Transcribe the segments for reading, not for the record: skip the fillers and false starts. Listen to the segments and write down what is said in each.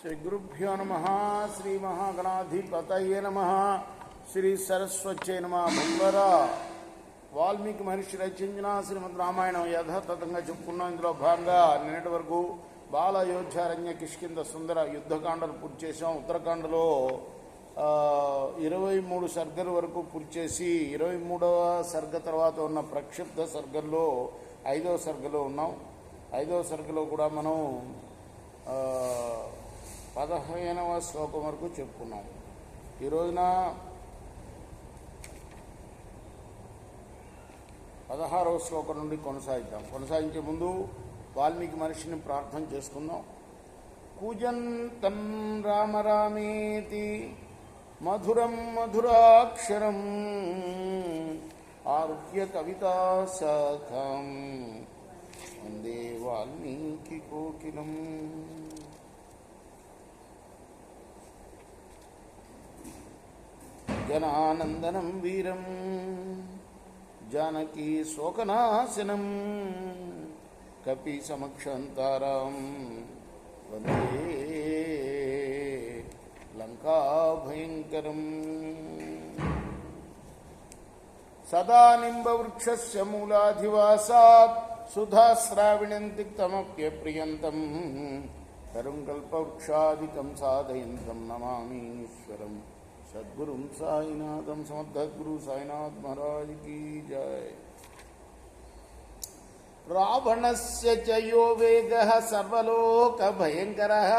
శ్రీ గురుభ్యో నమః. శ్రీ మహాగణాధిపతయే నమః. శ్రీ సరస్వత్యై నమః. భంగర వాల్మీకి మహర్షి రచించిన శ్రీమద్ రామాయణం యథాతథంగా చెప్పుకున్నాం. ఇందులో భాగంగా నిన్నటి వరకు బాల అయోధ్యారణ్య కిష్కింద సుందర యుద్ధకాండలు పూర్తి చేసాం. ఉత్తరాఖండలో 23 సర్గల వరకు పూర్తి చేసి 23వ సర్గ తర్వాత ఉన్న ప్రక్షిప్త సర్గల్లో 5వ సర్గలో ఉన్నాం. 5వ సర్గలో కూడా మనం 15వ శ్లోకం వరకు చెప్పుకున్నాం. ఈ రోజున 16వ శ్లోకం నుండి కొనసాగిద్దాం. కొనసాగించే ముందు వాల్మీకి మహర్షిని ప్రార్థన చేసుకుందాం. కూజంతం రామ రామేతి మధురం మధురాక్షరం ఆరుహ్య కవితా శాఖం వందే వాల్మీకి కోకిలం. జనానందనం వీరం జానకీ శోకనాశనం కపి సమక్షంతారం వందే లంకా భయంకరం. సదా నింబవృక్షస్య మూలాధివాసాత్ సుధాశ్రావిణం తిక్తమప్యప్రియంతం కరుంకల్పవృక్షాదికం సాధయంతం నమామి ఈశ్వరం సద్గురుం సాయినాథం. సమర్థగురు సాయినాథ్ మహారాజ్ కీ జయ. రావణస్య చ యో వేగః సర్వలోక భయంకరః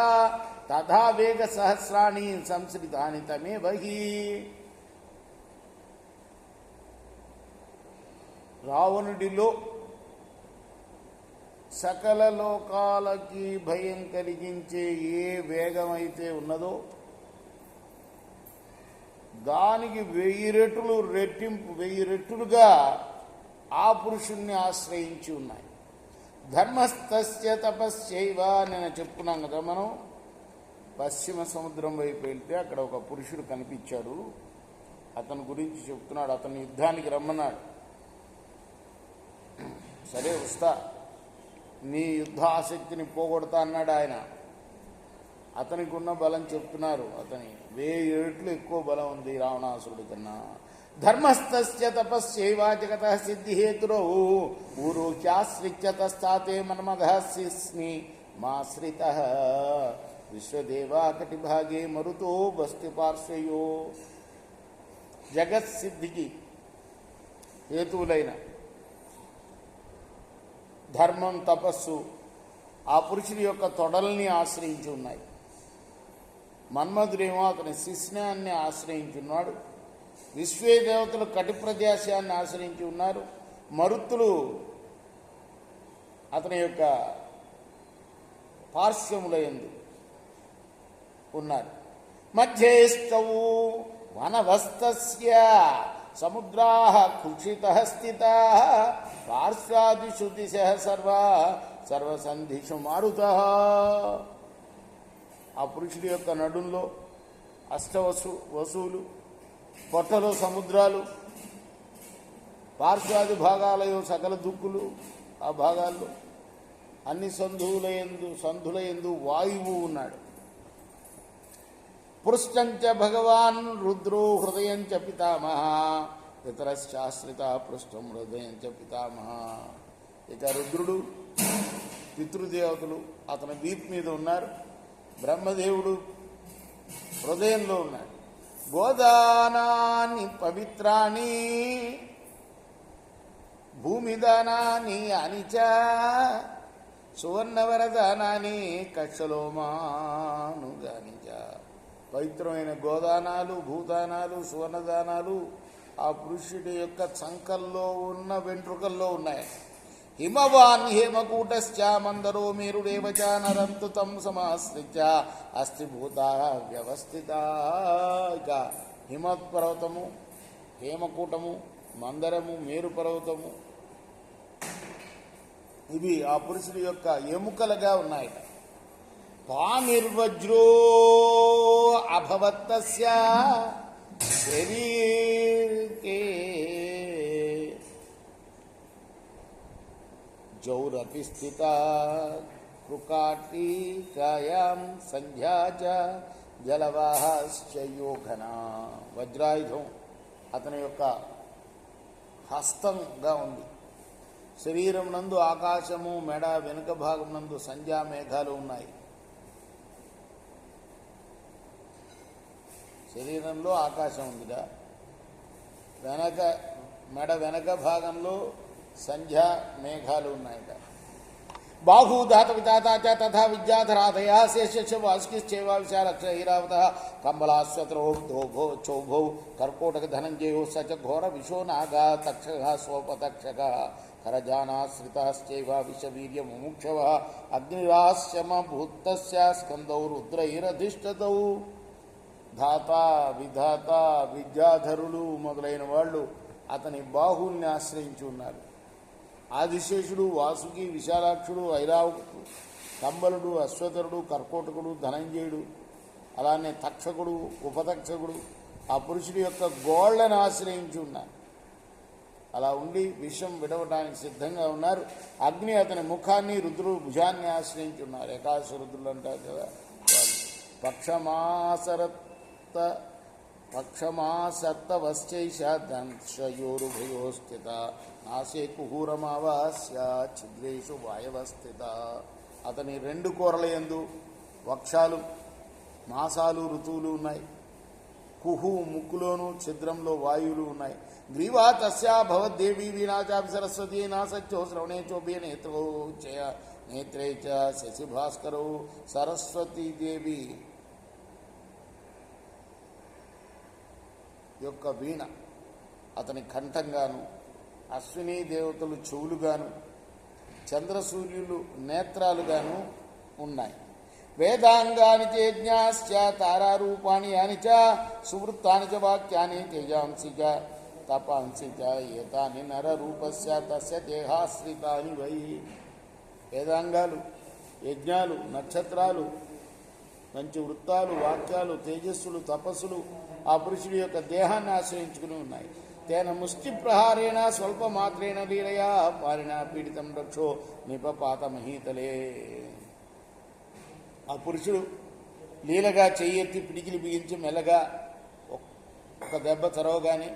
తథా వేగ సహస్రాణి సంశ్రితాని తమేవ హి. రావణుడిలో సకల లోకాలకి భయం కలిగించే ఏ వేగమైతే ఉన్నదో దానికి 1000 రెట్లు రెట్టింపు 1000 రెట్టులుగా ఆ పురుషుణ్ణి ఆశ్రయించి ఉన్నాయి. ధర్మస్తస్య తపస్యైవ నేను చెప్పుకున్నాం కదా మనం. పశ్చిమ సముద్రం వైపు వెళ్తే అక్కడ ఒక పురుషుడు కనిపించాడు. అతని గురించి చెప్తున్నాడు. అతని యుద్ధానికి రమ్మన్నాడు. సరే వస్తా, నీ యుద్ధ ఆసక్తిని పోగొడతా అన్నాడు ఆయన. అతనికి ఉన్న బలం చెప్తున్నారు. అతని 1000 రెట్లు ఎక్కువ బలం ఉంది రావణాసురుడి కన్నా. ధర్మస్తస్య తపస్యైవ జగతః సిద్ధిహేతురో ఊరోహ్యాశ్రిత్య తస్తాతే మన్మథస్మి మాశ్రితః విశ్వదేవాకటిభాగే మరుతో బస్తి పార్శ్వయో. జగత్సిద్ధికి హేతువులైన ధర్మం, తపస్సు ఆ పురుషుడి యొక్క తొడల్ని ఆశ్రయించి ఉన్నాయి. మన్మధుడేమో అతని శిష్ణాన్ని ఆశ్రయించి ఉన్నాడు. విశ్వే దేవతలు కటి ప్రదేశాన్ని ఆశ్రయించి ఉన్నారు. మరుత్తులు అతని యొక్క పార్శ్వములయందు ఉన్నారు. మధ్యేష్టవు వనవస్తస్య సముద్రాః కుక్షితః స్థితాః పార్శ్వాదిషు దిశః సర్వసంధిషు మారుతః. ఆ పురుషుడి యొక్క నడుంలో వసువులు, పొట్టలో సముద్రాలు, పార్శ్వాది భాగాలయో సకల దుక్కులు, ఆ భాగాల్లో అన్ని సంధులయందు వాయువు ఉన్నాడు. పృష్టంచ భగవాన్ రుద్రో హృదయంచ పితామహ పితరశ్చాశ్రిత పృష్టం హృదయంచ పితామహ. ఇక రుద్రుడు, పితృదేవతలు అతని వీపు మీద ఉన్నారు. బ్రహ్మదేవుడు హృదయంలో ఉన్నాడు. గోదానాని పవిత్రాణి భూమిదానాని అనిచ సువర్ణవరదానాని కక్షలోమానుగానిచ. పవిత్రమైన గోదానాలు, భూదానాలు, సువర్ణదానాలు ఆ పురుషుడి యొక్క చంకల్లో ఉన్న వెంట్రుకల్లో ఉన్నాయి. హిమవాన్ హేమకూటశ్చ మందరో మేరుడేవచ నరంతు తం సమాశ్రిత్య అస్థిభూత వ్యవస్థిత. ఇక హిమపర్వతము, హేమకూటము, మందరము, మేరు పర్వతము ఇవి ఆ పురుషుడి యొక్క ఎముకలుగా ఉన్నాయి. పామిర్వజ్రో అభవత్తస్య శరీరే జౌరపి స్థిత రుకాటికాయాం సంధ్యా చ జలవాహశ్చ యోఘన. వజ్రాయుధం అతని యొక్క హస్తంగా ఉంది. శరీరం నందు ఆకాశము, మెడ వెనుక భాగం నందు సంధ్యా మేఘాలు ఉన్నాయి. శరీరంలో ఆకాశం ఉందిగా, మెడ వెనక భాగంలో సంధ్యా మేఘాలు ఉన్నాయట. బాహూధాత వితాత తథా విద్యాధరాధయ శేష వాసుకిశ్చేవా విశాలక్ష హీరావత కంబలాశ్వత్రో దోభో చౌభౌ కర్కోటక ధనంజయో సచ ఘోర విశో నాగా తక్షక స్వపతక్షక కరజానాశ్రితాశ్చైవ విషవీర్య ముముక్షవ అగ్నిరాశ్యమ భూతస్య స్కందౌ రుద్రైరధిష్ఠతౌ. ధాత విధాత విద్యాధరులు మొదలైన వాళ్ళు అతని బాహుల్ని ఆశ్రయించి ఉన్నారు. ఆదిశేషుడు, వాసుకి, విశాలాక్షుడు, ఐరావతుడు, కంబలుడు, అశ్వతరుడు, కర్కోటకుడు, ధనంజయుడు, అలానే తక్షకుడు, ఉపతక్షకుడు ఆ పురుషుడి యొక్క గోళ్లను ఆశ్రయించి ఉన్నారు. అలా ఉండి విషం విడవడానికి సిద్ధంగా ఉన్నారు. అగ్ని అతని ముఖాన్ని, రుద్రుడు భుజాన్ని ఆశ్రయించి ఉన్నారు. ఏకాశ రుద్రులు అంటారు కదా వాళ్ళు. పక్షమాసర్తవశ్చైష దంశయోరుభయో స్థిత నాసే కుహూరమావాస్య ఛిద్రేషు వాయవస్థిత. అతని రెండు కూరల యందు వక్షాలు, మాసాలు, ఋతువులు ఉన్నాయి. కుహు ముక్కులోను, ఛిద్రంలో వాయువులు ఉన్నాయి. గ్రీవా తస్యా భవద్దేవి వీణాచాపి సరస్వతి నాసత్యో శ్రవణే చోభే నేత్రో చయ నేత్రే చ శశిభాస్కరౌ. సరస్వతీదేవి యొక్క వీణ అతని కంఠంగాను, అశ్విని దేవతలు చెవులుగాను, చంద్రసూర్యులు నేత్రాలుగాను ఉన్నాయి. వేదాంగాని చేజ్ఞాశ్చ తారారూపాణి యాని చ సువృత్తాని చ వాక్యాని తేజాంసి చ తపాంసి చ ఏతాని నరరూపస్య తస్య దేహాశ్రితాని వై. వేదాంగాలు, యజ్ఞాలు, నక్షత్రాలు, మంచి వృత్తాలు, వాక్యాలు, తేజస్సులు, తపస్సులు ఆ పురుషుడి యొక్క దేహాన్ని ఆశ్రయించుకుని ఉన్నాయి. తేన ముష్టి ప్రహారేణ స్వల్ప మాత్రేణ లీలయా పారిణ పీడితం రక్షో నిపపాత మహీతలే. ఆ పురుషుడు లీలగా చెయ్యెత్తి పిడికిలి బిగించి మెల్లగా ఒక దెబ్బ తరవగానే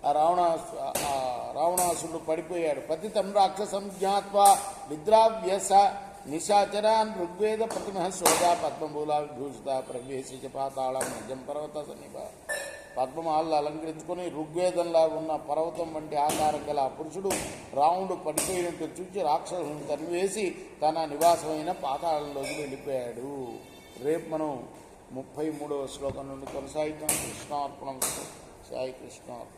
ఆ రావణాసురుడు పడిపోయాడు. పతితం రాక్షసం జ్ఞాత్వా నిద్రావ్యస నిశాచరాన్ ఋగ్వేద ప్రతిమ శోధా పద్మమూలా విభూషిత ప్రవేశించ పాతాళం నిజం పర్వత సమీప. పద్మమాలను అలంకరించుకొని ఋగ్వేదంలా ఉన్న పర్వతం వంటి ఆకారం గల ఆ పురుషుడు రావణుడు పడిపోయినట్టు చూచి రాక్షసుని తరివేసి తన నివాసమైన పాతాళంలోకి వెళ్ళిపోయాడు. రేపు మనం 33వ శ్లోకం నుండి కొనసాగిద్దాం. కృష్ణార్పణం. సాయి కృష్ణార్పణం.